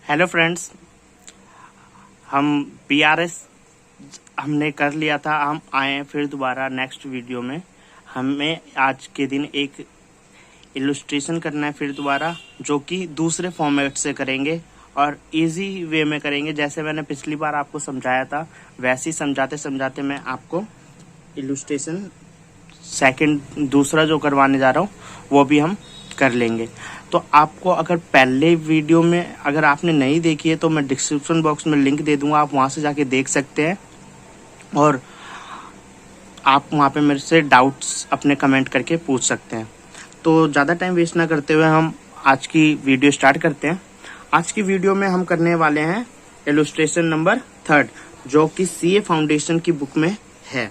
Hello friends, हम PRS हमने कर लिया था। हम आए हैं फिर दोबारा नेक्स्ट वीडियो में। हमें आज के दिन एक इलस्ट्रेशन करना है फिर दोबारा, जो कि दूसरे फॉर्मेट से करेंगे और इजी वे में करेंगे। जैसे मैंने पिछली बार आपको समझाया था वैसे ही समझाते समझाते मैं आपको इलस्ट्रेशन सेकंड दूसरा जो करवाने जा रहा हूँ वो भी हम कर लेंगे। तो आपको अगर पहले वीडियो में अगर आपने नहीं देखी है तो मैं डिस्क्रिप्शन बॉक्स में लिंक दे दूंगा, आप वहां से जाके देख सकते हैं और आप वहां पे मेरे से डाउट्स अपने कमेंट करके पूछ सकते हैं। तो ज़्यादा टाइम वेस्ट ना करते हुए हम आज की वीडियो स्टार्ट करते हैं। आज की वीडियो में हम करने वाले हैं इलस्ट्रेशन नंबर 3, जो कि CA फाउंडेशन की बुक में है।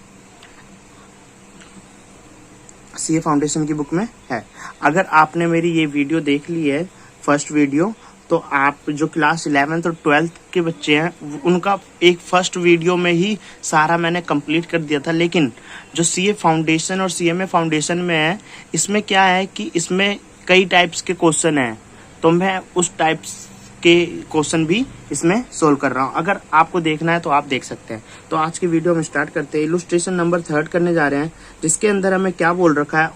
CA फाउंडेशन की बुक में है। अगर आपने मेरी ये वीडियो देख ली है फर्स्ट वीडियो, तो आप जो क्लास 11th और 12th के बच्चे हैं उनका एक फर्स्ट वीडियो में ही सारा मैंने कंप्लीट कर दिया था। लेकिन जो CA फाउंडेशन और CMA फाउंडेशन में है, इसमें क्या है कि इसमें कई टाइप्स के क्वेश्चन हैं, तो मैं उस टाइप्स के क्वेश्चन भी इसमें सोल्व कर रहा हूँ। अगर आपको देखना है तो आप देख सकते हैं। तो आज की वीडियो हम स्टार्ट करते हैं। इलस्ट्रेशन नंबर 3 करने जा रहे हैं, जिसके अंदर हमें क्या बोल रखा है,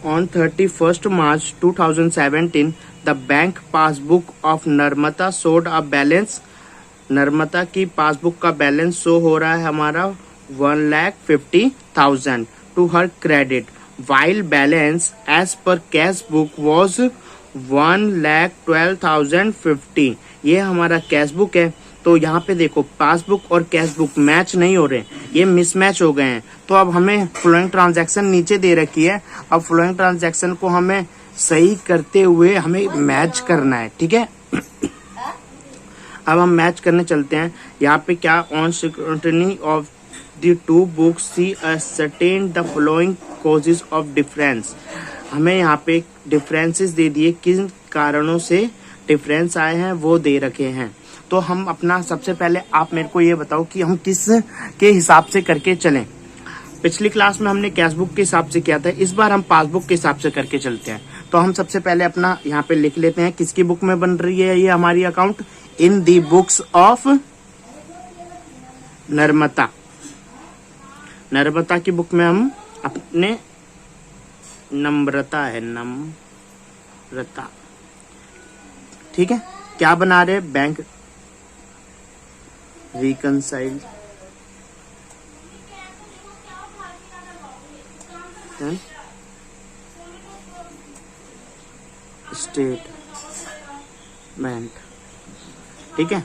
On 31st March 2017, the bank passbook of Narmada showed a balance। Narmada की पासबुक का बैलेंस शो हो रहा है हमारा 1,50,000 to her credit, while balance as per cash book was 1,12,050। ये हमारा कैश बुक है। तो यहाँ पे देखो पासबुक और कैश बुक मैच नहीं हो रहे, ये मिसमैच हो गए हैं। तो अब हमें फ्लोइंग ट्रांजैक्शन नीचे दे रखी है। अब फ्लोइंग ट्रांजैक्शन को हमें सही करते हुए हमें मैच करना है, ठीक है। अब हम मैच करने चलते हैं। यहाँ पे क्या, on scrutiny of the two books see ascertain the following causes of difference. हमें यहाँ पे डिफरेंसेस दे दिए, किन कारणों से डिफरेंस आए हैं वो दे रखे हैं। तो हम अपना सबसे पहले आप मेरे को ये बताओ कि हम किस के हिसाब से करके चलें। पिछली क्लास में हमने कैश बुक के हिसाब से किया था, इस बार हम पासबुक के हिसाब से करके चलते हैं। तो हम सबसे पहले अपना यहाँ पे लिख लेते हैं किसकी बुक में बन रही है ये हमारी account, in the books of Narmada. Narmada की बुक में हम अपने नम्रता है, नम्रता, ठीक है। क्या बना रहे, बैंक रिकनसाइल स्टेटमेंट, ठीक है।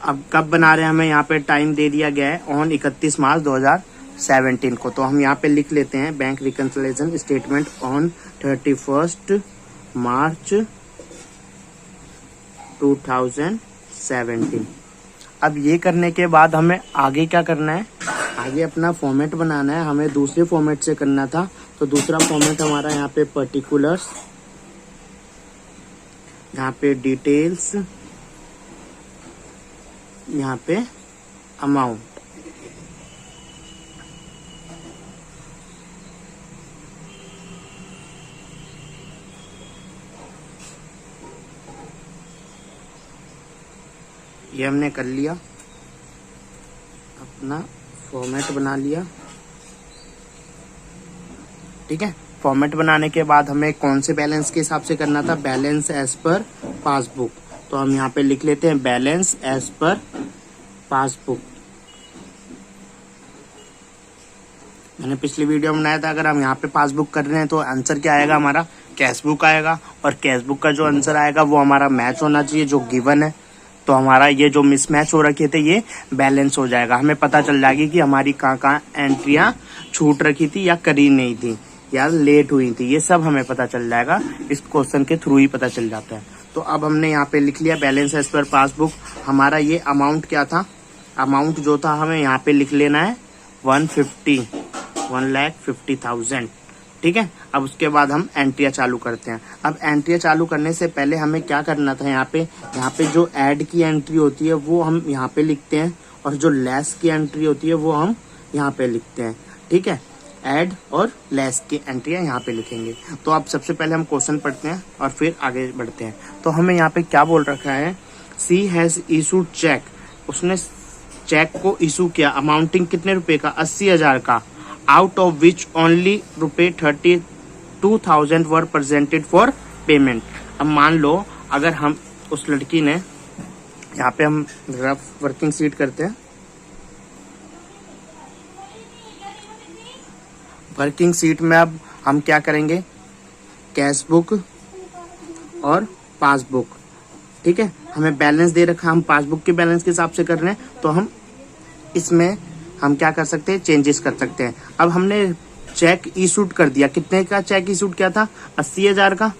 अब कब बना रहे हैं, हमें यहाँ पे टाइम दे दिया गया है ऑन 31 मार्च 2017 को। तो हम यहाँ पे लिख लेते हैं बैंक रिकंसिलिएशन स्टेटमेंट ऑन 31 मार्च 2017। अब ये करने के बाद हमें आगे क्या करना है, आगे अपना फॉर्मेट बनाना है। हमें दूसरे फॉर्मेट से करना था, तो दूसरा फॉर्मेट हमारा यहाँ पे पर्टिकुलर्स, यहाँ पे डिटेल्स, यहाँ पे अमाउंट। ये हमने कर लिया, अपना फॉर्मेट बना लिया, ठीक है। फॉर्मेट बनाने के बाद हमें कौन से बैलेंस के हिसाब से करना था, बैलेंस एज पर पासबुक। तो हम यहाँ पे लिख लेते हैं बैलेंस एज पर पासबुक। मैंने पिछली वीडियो में बनाया था, अगर हम यहाँ पे पासबुक कर रहे हैं तो आंसर क्या आएगा, हमारा कैश बुक आएगा। और कैश बुक का जो आंसर आएगा वो हमारा मैच होना चाहिए जो गिवन है। तो हमारा ये जो मिसमैच हो रखे थे ये बैलेंस हो जाएगा। हमें पता चल जाएगी कि हमारी कहाँ एंट्रियां छूट रखी थी या करी नहीं थी या लेट हुई थी, ये सब हमें पता चल जाएगा। इस क्वेश्चन के थ्रू ही पता चल जाता है। तो अब हमने यहाँ पे लिख लिया बैलेंस एज पर पासबुक। हमारा ये अमाउंट क्या था, अमाउंट जो था हमें यहाँ पे लिख लेना है 1,50,000, ठीक है। अब उसके बाद हम एंट्रिया चालू करते हैं। अब एंट्रिया चालू करने से पहले हमें क्या करना था, यहाँ पे जो ऐड की एंट्री होती है वो हम यहाँ पे लिखते हैं, और जो लेस की एंट्री होती है वो हम यहाँ पे लिखते हैं, ठीक है। ऐड और लेस की एंट्रियां यहाँ पे लिखेंगे। तो अब सबसे पहले हम क्वेश्चन पढ़ते हैं और फिर आगे बढ़ते हैं। तो हमें यहाँ पे क्या बोल रखा है, सी हैज इशूड चेक, उसने चेक को इशू किया अमाउंटिंग कितने रुपए का, 80,000 का, out of which only ₹32,000 were presented for payment. अब मान लो अगर हम उस लड़की ने, यहाँ पे हम रफ वर्किंग शीट करते हैं, वर्किंग शीट में अब हम क्या करेंगे, कैश बुक और पासबुक, ठीक है। हमें बैलेंस दे रखा है, हम पासबुक के बैलेंस के हिसाब से कर रहे हैं, तो हम इसमें हम क्या कर सकते हैं, चेंजेस कर सकते हैं। अब हमने चेक इशूड कर दिया, कितने का चेक इशूड किया था, 80,000 का,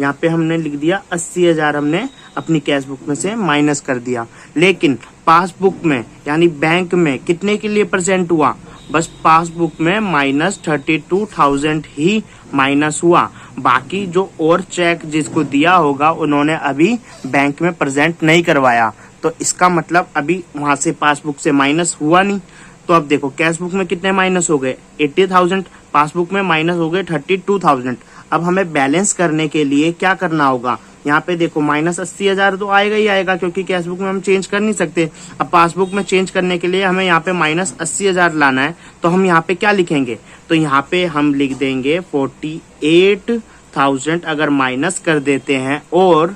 यहाँ पे हमने लिख दिया 80,000 हमने अपनी कैश बुक में से माइनस कर दिया। लेकिन पासबुक में यानी बैंक में कितने के लिए प्रेजेंट हुआ, बस पासबुक में -32,000 ही माइनस हुआ, बाकी जो और चेक जिसको दिया होगा उन्होंने अभी बैंक में प्रेजेंट नहीं करवाया। तो इसका मतलब अभी वहां से पासबुक से माइनस हुआ नहीं। तो अब देखो कैश बुक में कितने माइनस हो गए, 80,000, पासबुक में माइनस हो गए 32,000। अब हमें बैलेंस करने के लिए क्या करना होगा, यहाँ पे देखो -80,000 तो आएगा ही आएगा, क्योंकि कैश बुक में हम चेंज कर नहीं सकते। अब पासबुक में चेंज करने के लिए हमें यहाँ पे -80,000 लाना है। तो हम यहाँ पे क्या लिखेंगे, तो यहाँ पे हम लिख देंगे 48,000 अगर माइनस कर देते हैं, और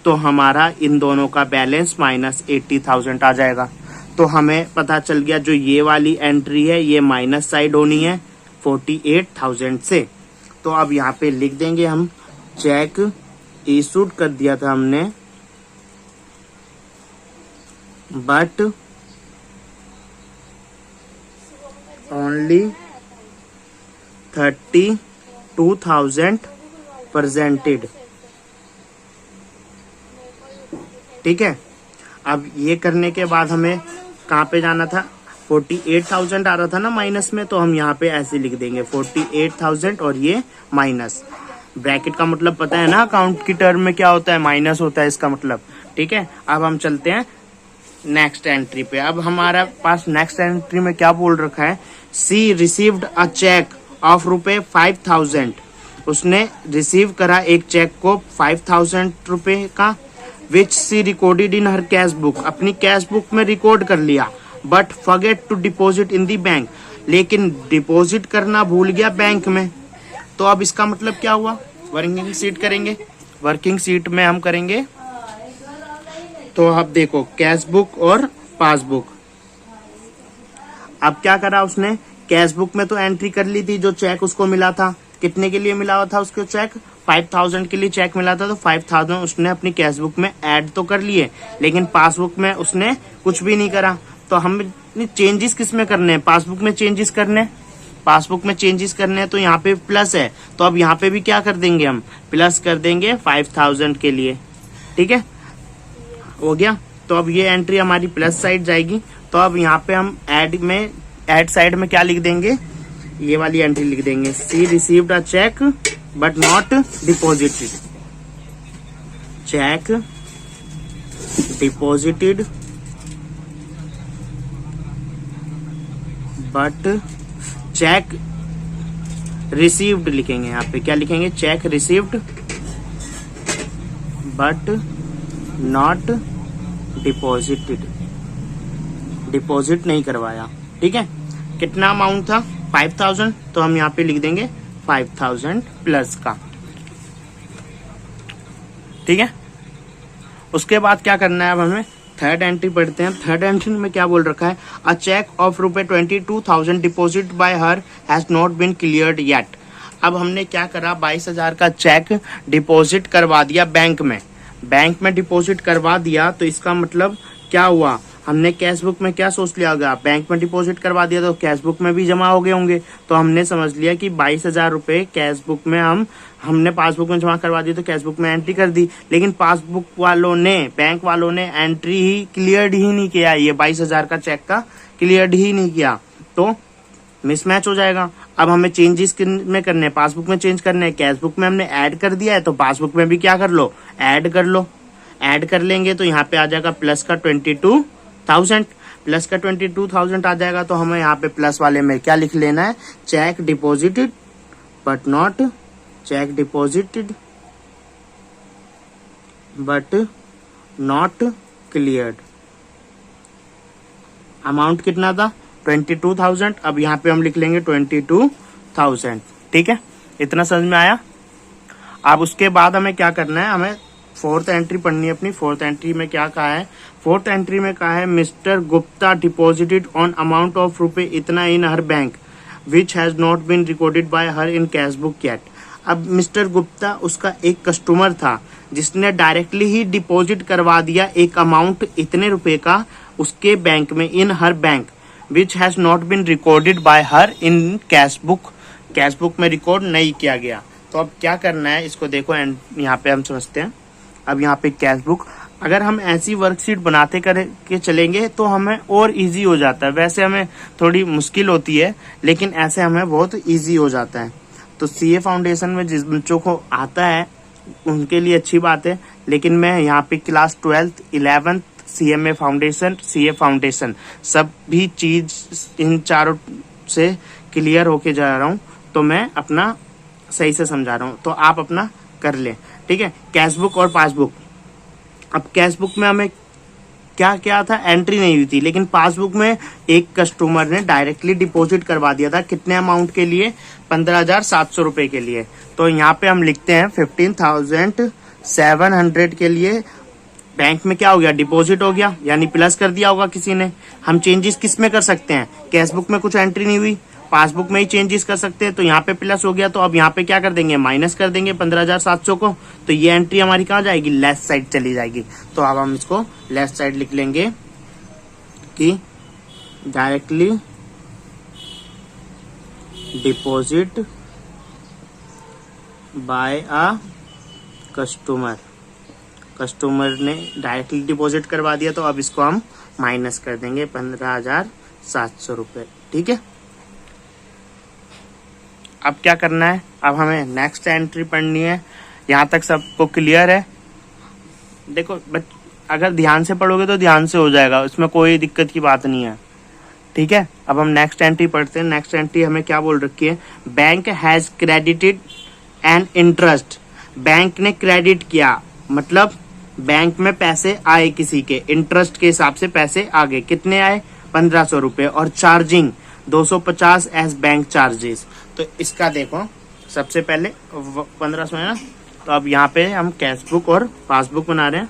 तो हमारा इन दोनों का बैलेंस -80,000 आ जाएगा। तो हमें पता चल गया जो ये वाली एंट्री है ये माइनस साइड होनी है 48,000 से। तो अब यहाँ पे लिख देंगे हम, चेक इशूड कर दिया था हमने, बट ओनली 32,000 प्रेजेंटेड, ठीक है। अब ये करने के बाद हमें कहाँ पे जाना था, 48,000 आ रहा था ना माइनस में, तो हम यहाँ पे ऐसे लिख देंगे 48,000 और ये माइनस, ब्रैकेट का मतलब पता है ना अकाउंट की टर्म में क्या होता है, माइनस होता है इसका मतलब, ठीक है। अब हम चलते हैं नेक्स्ट एंट्री पे। अब हमारा पास नेक्स्ट एंट्री में क्या बोल रखा है, सी रिसीव्ड अ चेक ऑफ ₹5,000, उसने रिसीव करा एक चेक को 5,000 रुपए का, which she recorded in her cash book, अपनी कैश बुक में रिकॉर्ड कर लिया, but forget to deposit in the bank, लेकिन डिपॉजिट करना भूल गया बैंक में। तो अब इसका मतलब क्या हुआ, वर्किंग शीट करेंगे, वर्किंग शीट में हम करेंगे, तो अब देखो कैश बुक और पासबुक। अब क्या करा उसने, कैश बुक में तो एंट्री कर ली थी, जो चेक उसको मिला था, कितने के लिए मिला हुआ था उसको चेक, 5,000 के लिए चेक मिला था, तो 5,000 उसने अपनी कैश बुक में ऐड तो कर लिए, लेकिन पासबुक में उसने कुछ भी नहीं करा। तो हम चेंजेस किस में करने हैं, पासबुक में चेंजेस करने, पासबुक में चेंजेस करने हैं, तो यहाँ पे प्लस है, तो अब यहाँ पे भी क्या कर देंगे, हम प्लस कर देंगे 5,000 के लिए, ठीक है, हो गया। तो अब ये एंट्री हमारी प्लस साइड जाएगी। तो अब यहाँ पे हम ऐड साइड में क्या लिख देंगे, ये वाली एंट्री लिख देंगे, she received a cheque but not deposited, cheque deposited but cheque received लिखेंगे, यहाँ पे क्या लिखेंगे, cheque received but not deposited, deposit नहीं करवाया, ठीक है। कितना अमाउंट था, 5,000, तो हम यहाँ पे लिख देंगे 5,000 प्लस का, ठीक है। उसके बाद क्या करना है, अब हमें थर्ड एंट्री पढ़ते हैं। थर्ड एंट्री में क्या बोल रखा है, a cheque of ₹22,000 deposit by her has not been cleared yet. अब हमने क्या करा, 22,000 का चेक डिपॉजिट करवा दिया बैंक में, बैंक में डिपॉजिट करवा दिया, तो इसका मतलब क्या हुआ, हमने कैश बुक में क्या सोच लिया होगा, बैंक में डिपॉजिट करवा दिया तो कैश बुक में भी जमा हो गए होंगे, तो हमने समझ लिया कि 22,000 रुपए कैश बुक में हमने पासबुक में जमा करवा दी, तो कैश बुक में एंट्री कर दी, लेकिन पासबुक वालों ने, बैंक वालों ने एंट्री ही क्लियर ही नहीं किया, ये 22,000 का चेक का क्लियर ही नहीं किया, तो मिसमैच हो जाएगा। अब हमें चेंजेस में करने हैं, पासबुक में चेंज करने हैं, कैश बुक में हमने ऐड कर दिया है, तो पासबुक में भी क्या कर लो, ऐड कर लो, ऐड कर लेंगे, तो यहाँ पे आ जाएगा प्लस का 22,000, प्लस का 22,000 आ जाएगा, तो हमें यहाँ पे प्लस वाले में क्या लिख लेना है, check deposited but not check deposited but not cleared. Amount कितना था, 22,000। अब यहाँ पे हम लिख लेंगे 22,000। ठीक है, इतना समझ में आया। अब उसके बाद हमें क्या करना है, हमें फोर्थ एंट्री पढ़नी है अपनी। फोर्थ एंट्री में क्या कहा है, फोर्थ एंट्री में कहा है mister Gupta deposited on amount of रुपए इतना in her bank which has not been recorded by her in cash book yet. अब मिस्टर गुप्ता उसका एक कस्टमर था जिसने डायरेक्टली ही डिपॉजिट करवा दिया एक अमाउंट इतने रुपए का उसके बैंक में, in her bank which has not been recorded by her in cash book. Cash book में रिकॉर्ड नहीं किया गया। तो अब क्या करना है, इसको देखो एंड यहाँ पे हम समझते हैं। अब यहाँ पे कैश बुक, अगर हम ऐसी वर्कशीट बनाते करके चलेंगे तो हमें और इजी हो जाता है। वैसे हमें थोड़ी मुश्किल होती है, लेकिन ऐसे हमें बहुत इजी हो जाता है। तो सीए फाउंडेशन में जिस बच्चों को आता है उनके लिए अच्छी बात है, लेकिन मैं यहाँ पे class 12th 11th CMA foundation, CA foundation सभी चीज इन चारों से क्लियर होके जा रहा हूँ, तो मैं अपना सही से समझा रहा हूँ, तो आप अपना कर लें। ठीक है, कैश बुक और पासबुक। अब कैश बुक में हमें क्या क्या था, एंट्री नहीं हुई थी, लेकिन पासबुक में एक कस्टमर ने डायरेक्टली डिपॉजिट करवा दिया था। कितने अमाउंट के लिए, 15,700 रुपए के लिए। तो यहाँ पे हम लिखते हैं 15,700 के लिए बैंक में क्या हो गया, डिपॉजिट हो गया, यानी प्लस कर दिया होगा किसी ने। हम चेंजेस किस में कर सकते हैं, कैश बुक में कुछ एंट्री नहीं हुई, पासबुक में ही चेंजेस कर सकते हैं। तो यहाँ पे प्लस हो गया, तो अब यहाँ पे क्या कर देंगे, माइनस कर देंगे 15,700 को। तो ये एंट्री हमारी कहाँ जाएगी, लेफ्ट साइड चली जाएगी। तो अब हम इसको लेफ्ट साइड लिख लेंगे कि directly deposit by a customer. Customer ने डायरेक्टली डिपॉजिट करवा दिया, तो अब इसको हम माइनस कर देंगे 15,700 रुपये। ठीक है, अब क्या करना है, अब हमें नेक्स्ट एंट्री पढ़नी है। यहाँ तक सबको क्लियर है। देखो अगर ध्यान से पढ़ोगे तो ध्यान से हो जाएगा, उसमें कोई दिक्कत की बात नहीं है। ठीक है, अब हम नेक्स्ट एंट्री पढ़ते हैं। नेक्स्ट एंट्री हमें क्या बोल रखी है, bank has credited and interest. Bank ने क्रेडिट किया, मतलब बैंक में पैसे आए किसी के, इंटरेस्ट के हिसाब से पैसे आ गए। कितने आए, 1,500 रुपए, और चार्जिंग 250 एज बैंक चार्जेस। तो इसका देखो, सबसे पहले 1,500 है ना, तो अब यहाँ पे हम कैश बुक और पासबुक बना रहे हैं।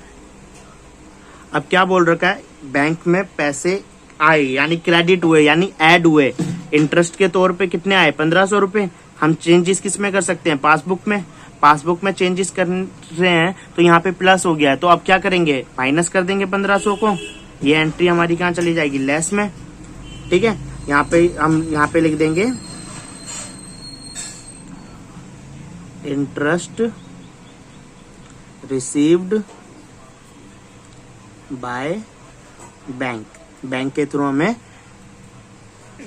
अब क्या बोल रखा है, बैंक में पैसे आए यानी क्रेडिट हुए, यानी ऐड हुए। इंटरेस्ट के तौर पे कितने आए, 1,500 रुपए। हम चेंजेस किस में कर सकते हैं, पासबुक में। पासबुक में चेंजेस कर रहे हैं तो यहाँ पे प्लस हो गया है, तो अब क्या करेंगे, माइनस कर देंगे 1,500 को। ये एंट्री हमारी कहाँ चली जाएगी, लेस में। ठीक है, यहाँ पे हम यहाँ पे लिख देंगे interest received by bank. Bank के थ्रू हमें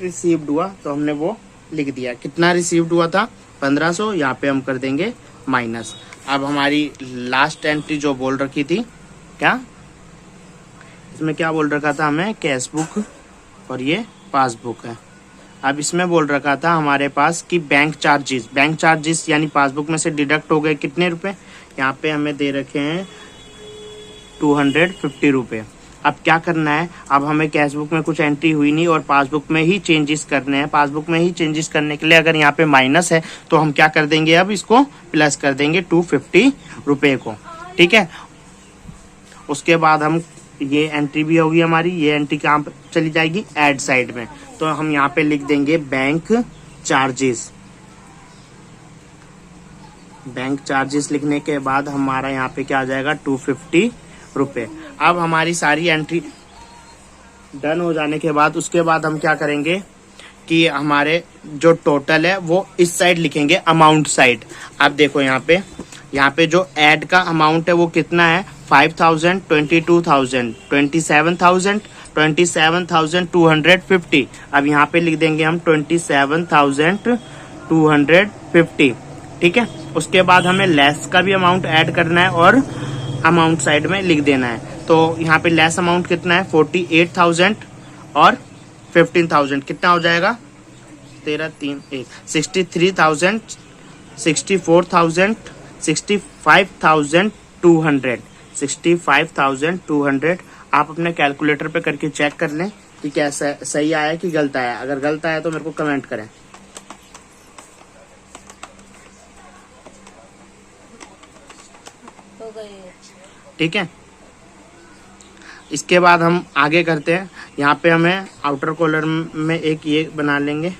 रिसीव्ड हुआ, तो हमने वो लिख दिया। कितना रिसीव्ड हुआ था, 1,500। यहाँ पे हम कर देंगे माइनस। अब हमारी लास्ट एंट्री जो बोल रखी थी, क्या इसमें क्या बोल रखा था हमें, कैश बुक और ये पासबुक है। अब इसमें बोल रखा था हमारे पास कि बैंक चार्जेस, बैंक चार्जेस यानी पासबुक में से डिडक्ट हो गए कितने रुपए, यहाँ पे हमें दे रखे हैं 250 रुपए। अब क्या करना है, अब हमें कैश बुक में कुछ एंट्री हुई नहीं और पासबुक में ही चेंजेस करने हैं। पासबुक में ही चेंजेस करने के लिए अगर यहाँ पे माइनस है तो हम क्या कर देंगे, अब इसको प्लस कर देंगे 250 रुपए को। ठीक है, उसके बाद हम ये एंट्री भी होगी हमारी, ये एंट्री कहाँ पे चली जाएगी, ऐड साइड में। तो हम यहाँ पे लिख देंगे बैंक चार्जेस। बैंक चार्जेस लिखने के बाद हमारा यहाँ पे क्या आ जाएगा, 250 रुपए। अब हमारी सारी एंट्री डन हो जाने के बाद उसके बाद हम क्या करेंगे कि हमारे जो टोटल है वो इस साइड लिखेंगे, अमाउंट साइड। अब देखो यहाँ पे जो ऐड का अमाउंट है वो कितना है, 5,000, 22,000, 27,000, 27,250। अब यहाँ पे लिख देंगे हम 27,250। ठीक है, उसके बाद हमें लेस का भी अमाउंट ऐड करना है और अमाउंट साइड में लिख देना है। तो यहाँ पे लेस अमाउंट कितना है, 48,000, और 15,000 कितना हो जाएगा? 13 3 1 63,000 64,000 65,200 65,200। आप अपने कैलकुलेटर पे करके चेक कर लें कि कैसा सही आया कि गलत आया। अगर गलत आया तो मेरे को कमेंट करें। ठीक है, इसके बाद हम आगे करते हैं। यहाँ पे हमें आउटर कॉलर में एक ये बना लेंगे।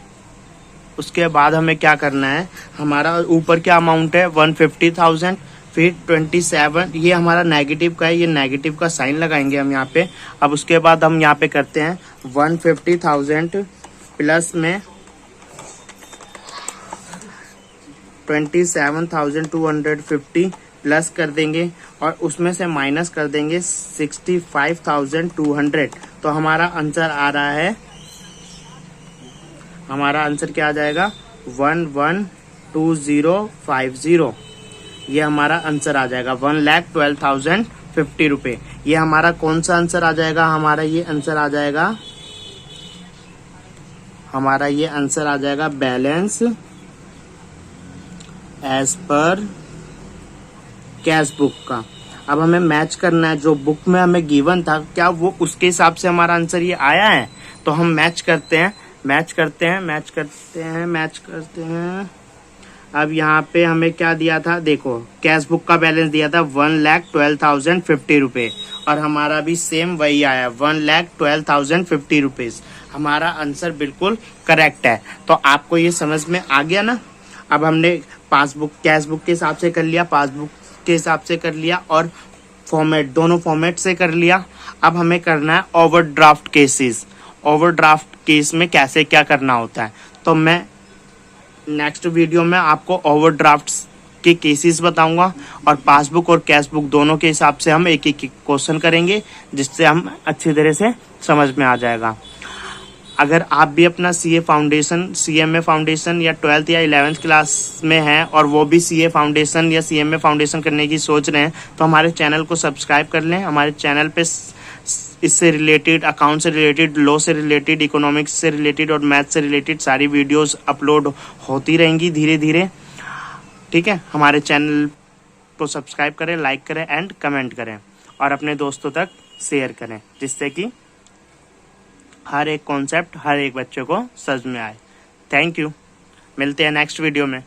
उसके बाद हमें क्या करना है, हमारा ऊपर क्या अमाउंट है 150,000, फिर 27, ये हमारा नेगेटिव का है, ये नेगेटिव का साइन लगाएंगे हम यहाँ पे। अब उसके बाद हम यहाँ पे करते हैं 150,000 प्लस में 27,250 प्लस कर देंगे और उसमें से माइनस कर देंगे 65,200। तो हमारा आंसर आ रहा है, हमारा आंसर क्या आ जाएगा 112050। ये हमारा आंसर आ जाएगा 1,12,050 रुपये। ये हमारा कौन सा आंसर आ जाएगा? हमारा ये आंसर आ जाएगा, हमारा ये आंसर आ जाएगा balance as per cash book का। अब हमें मैच करना है, जो बुक में हमें गिवन था क्या वो उसके हिसाब से हमारा आंसर ये आया है? तो हम मैच करते हैं। अब यहाँ पे हमें क्या दिया था, देखो कैश बुक का बैलेंस दिया था 1,12,050 रुपये और हमारा भी सेम वही आया 1,12,050 रुपीज। हमारा आंसर बिल्कुल करेक्ट है। तो आपको ये समझ में आ गया ना? अब हमने पासबुक कैश बुक के हिसाब से कर लिया, पासबुक के हिसाब से कर लिया और फॉर्मेट, दोनों फॉर्मेट से कर लिया। अब हमें करना है ओवरड्राफ्ट केसेस। ओवरड्राफ्ट केस में कैसे क्या करना होता है, तो मैं नेक्स्ट वीडियो में आपको ओवरड्राफ्ट के केसेस बताऊंगा और पासबुक और कैश बुक दोनों के हिसाब से हम एक एक क्वेश्चन करेंगे, जिससे हम अच्छी तरह से समझ में आ जाएगा। अगर आप भी अपना CA फाउंडेशन, CMA फाउंडेशन या 12th या 11th क्लास में हैं और वो भी CA फाउंडेशन या CMA फाउंडेशन करने की सोच रहे हैं, तो हमारे चैनल को सब्सक्राइब कर लें। हमारे चैनल पे इससे रिलेटेड, अकाउंट से रिलेटेड, लॉ से रिलेटेड, इकोनॉमिक्स से रिलेटेड और मैथ से रिलेटेड सारी वीडियोस अपलोड होती रहेंगी धीरे धीरे। ठीक है, हमारे चैनल को सब्सक्राइब करें, लाइक करें एंड कमेंट करें और अपने दोस्तों तक शेयर करें, जिससे कि हर एक कॉन्सेप्ट हर एक बच्चे को समझ में आए। थैंक यू, मिलते हैं नेक्स्ट वीडियो में।